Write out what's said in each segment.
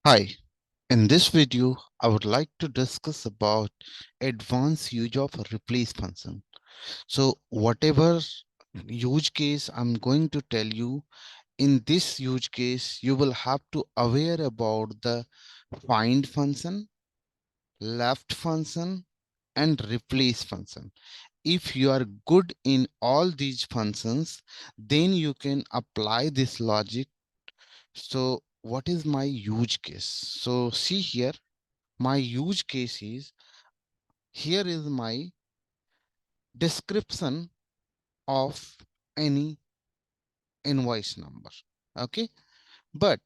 Hi, in this video, I would like to discuss about advanced use of replace function. So whatever use case I'm going to tell you, in this use case, you will have to aware about the find function, left function, and replace function. If you are good in all these functions, then you can apply this logic. So what is my use case? So see here, my use case is, here is my description of any invoice number. Okay, but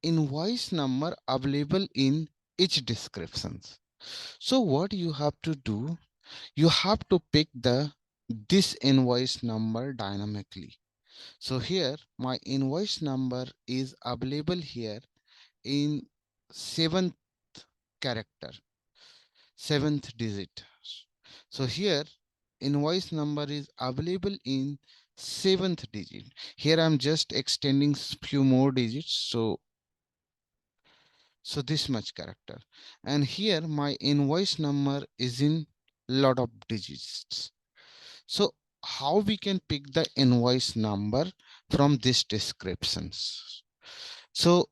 invoice number available in each descriptions. So what you have to do, you have to pick the this invoice number dynamically. So here my invoice number is available here in seventh character, seventh digit. So here invoice number is available in seventh digit. Here I'm just extending few more digits. So this much character. And here my invoice number is in lot of digits. So how we can pick the invoice number from this descriptions? So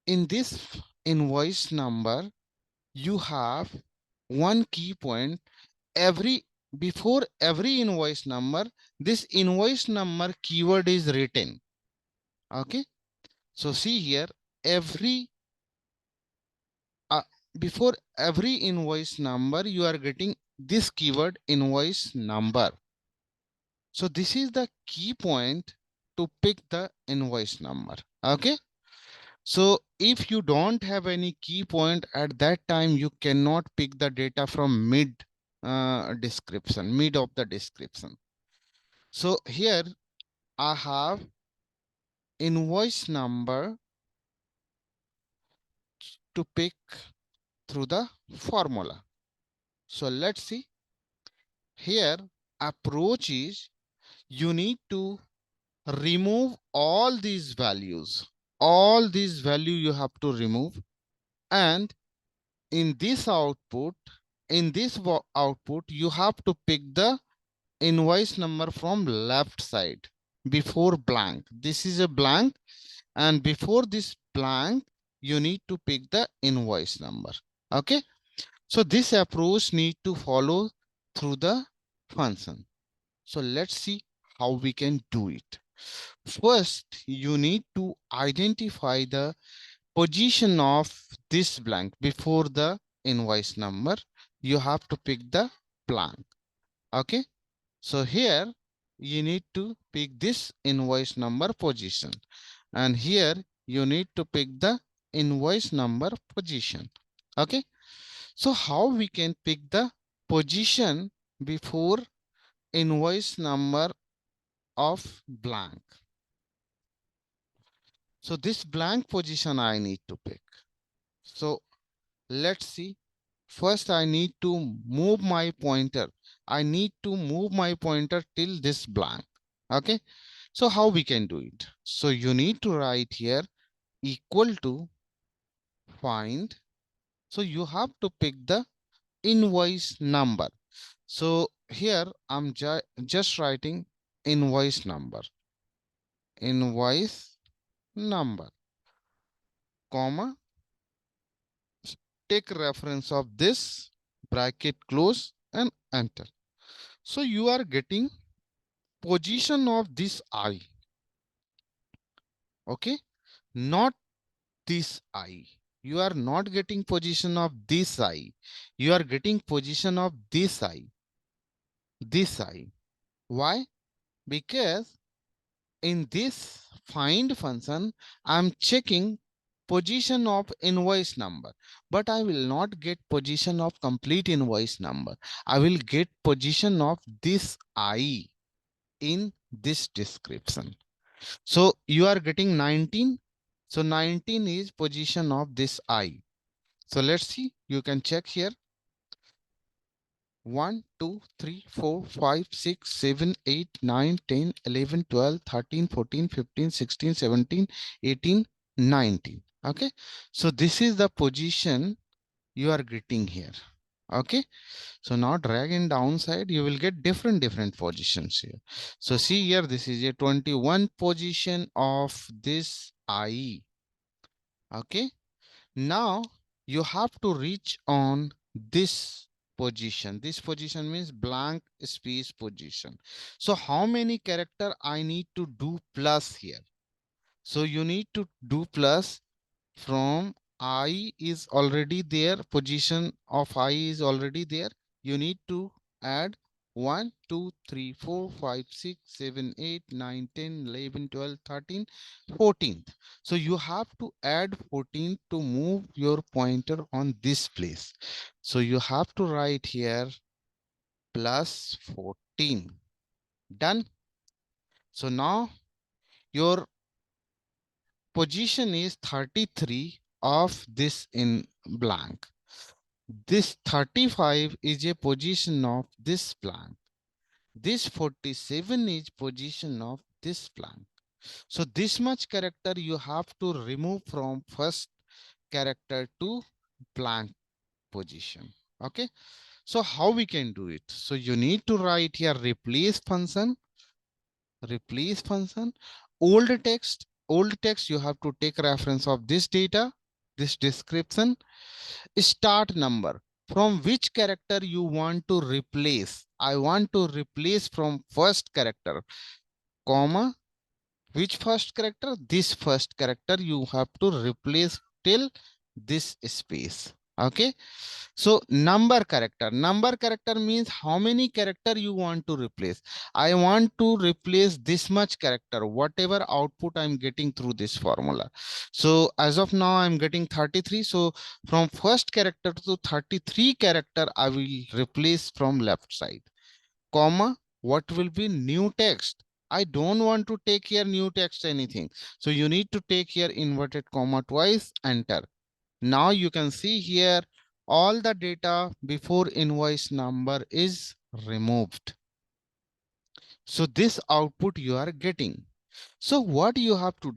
in this invoice number, you have one key point. Every Before every invoice number, this invoice number keyword is written. Okay, so see here, every uh, before every invoice number you are getting this keyword invoice number. So this is the key point to pick the invoice number. Okay, so if you don't have any key point at that time, you cannot pick the data from mid description, mid of the description. So here I have invoice number to pick through the formula. So let's see here. Approach is, you need to remove all these values. All these value you have to remove. And in this output, you have to pick the invoice number from left side before blank. This is a blank, and before this blank you need to pick the invoice number. Okay, so this approach need to follow through the function. So let's see how we can do it. First, you need to identify the position of this blank before the invoice number. You have to pick the blank. Okay, so here you need to pick this invoice number position, and here you need to pick the invoice number position. Okay, so how we can pick the position before invoice number of blank? So this blank position I need to pick. So let's see. First, I need to move my pointer. I need to move my pointer till this blank. Okay. So how we can do it? So you need to write here equal to find. So you have to pick the invoice number. So here I'm just writing invoice number, invoice number, comma, take reference of this, bracket close and enter. So you are getting position of this I. Okay, not this I. You are not getting position of this I. You are getting position of this I. This I. Why? Because in this find function, I'm checking position of invoice number, but I will not get position of complete invoice number. I will get position of this I in this description. So you are getting 19. So 19 is position of this I. So let's see, you can check here. 1, 2, 3, 4, 5, 6, 7, 8, 9, 10, 11, 12, 13, 14, 15, 16, 17, 18. 19. Okay, so this is the position you are getting here. Okay, so now drag in downside, you will get different positions here. So see here, this is a 21 position of this IE. Okay, now you have to reach on this position. This position means blank space position. So how many character I need to do plus here? So you need to do plus from I is already there, position of I is already there. You need to add 1, 2, 3, 4, 5, 6, 7, 8, 9, 10, 11, 12, 13, 14th. So you have to add 14 to move your pointer on this place. So you have to write here plus 14. Done. So now your position is 33 of this in blank. This 35 is a position of this blank. This 47 is position of this blank. So this much character you have to remove from first character to blank position. Okay. So how we can do it? So you need to write here replace function, old text, you have to take reference of this data, this description, start number, from which character you want to replace. I want to replace from first character, comma, which first character? This first character you have to replace till this space. Okay. So number character means how many character you want to replace. I want to replace this much character, whatever output I'm getting through this formula. So as of now, I'm getting 33. So from first character to 33 character, I will replace from left side, comma, what will be new text? I don't want to take here new text anything. So you need to take here inverted comma twice, enter. Now you can see here all the data before invoice number is removed. So this output you are getting. So what you have to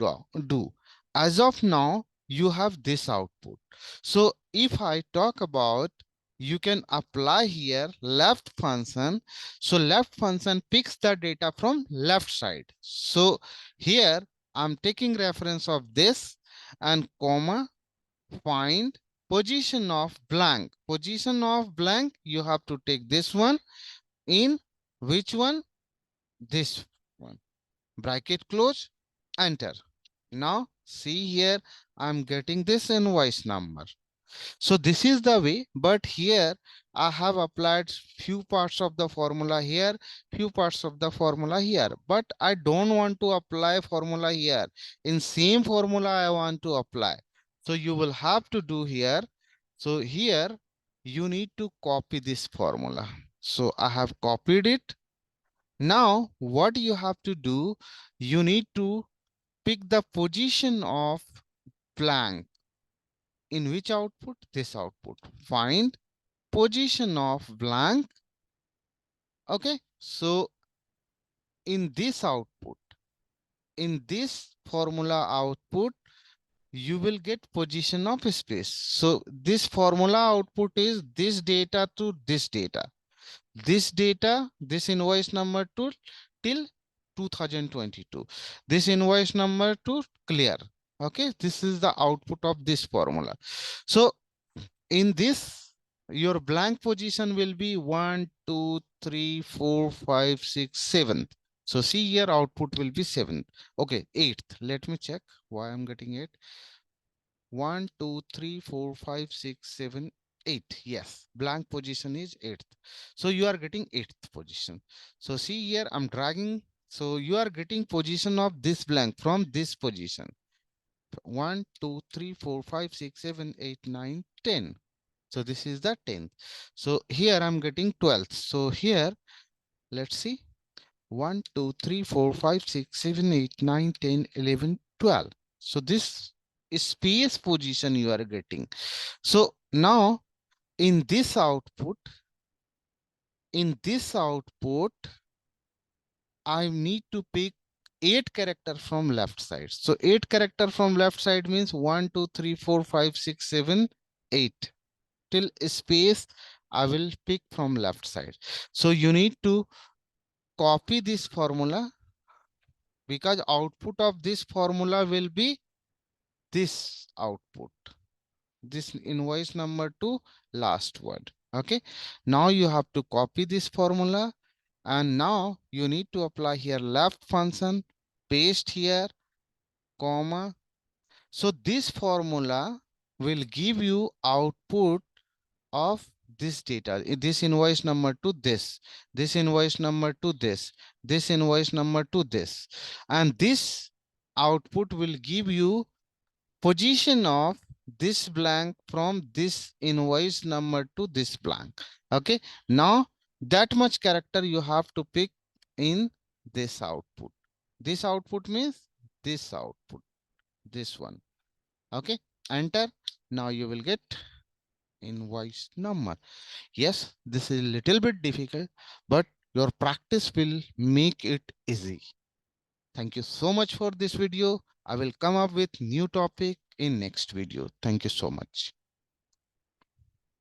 do? As of now, you have this output. So if I talk about, you can apply here left function. So left function picks the data from left side. So here I'm taking reference of this and comma, find position of blank. Position of blank, you have to take this one in which one? This one. Bracket close, enter. Now see here, I'm getting this invoice number. So this is the way, but here I have applied few parts of the formula here, few parts of the formula here, but I don't want to apply formula here. In same formula I want to apply. So you will have to do here. So here you need to copy this formula. So I have copied it. Now what you have to do, you need to pick the position of blank. In which output? This output. Find position of blank. Okay. So in this output, in this formula output, you will get position of space. So this formula output is this data to this data. This data, this invoice number to till 2022. This invoice number to clear. Okay. This is the output of this formula. So in this, your blank position will be 1, 2, 3, 4, 5, 6, 7th. So see here output will be 7th. Okay, 8th. Let me check why I'm getting it. 1, 2, 3, 4, 5, 6, 7, 8. Yes, blank position is 8th. So you are getting 8th position. So see here I'm dragging. So you are getting position of this blank from this position. 1, 2, 3, 4, 5, 6, 7, 8, 9, 10. So this is the 10th. So here I'm getting 12th. So here, let's see. 1, 2, 3, 4, 5, 6, 7, 8, 9, 10, 11, 12. So this is space position you are getting. So now in this output, I need to pick 8 character from left side. So 8 character from left side means 1, 2, 3, 4, 5, 6, 7, 8. Till space I will pick from left side. So you need to copy this formula, because output of this formula will be this output, this invoice number to last word. Okay, now you have to copy this formula, and now you need to apply here left function, paste here, comma. So this formula will give you output of this data, this invoice number to this invoice number to this invoice number to this, and this output will give you position of this blank from this invoice number to this blank. Okay, now that much character you have to pick in this output. This output means this output, this one. Okay, enter. Now you will get invoice number. Yes, this is a little bit difficult, but your practice will make it easy. Thank you so much for this video. I will come up with new topic in next video. Thank you so much.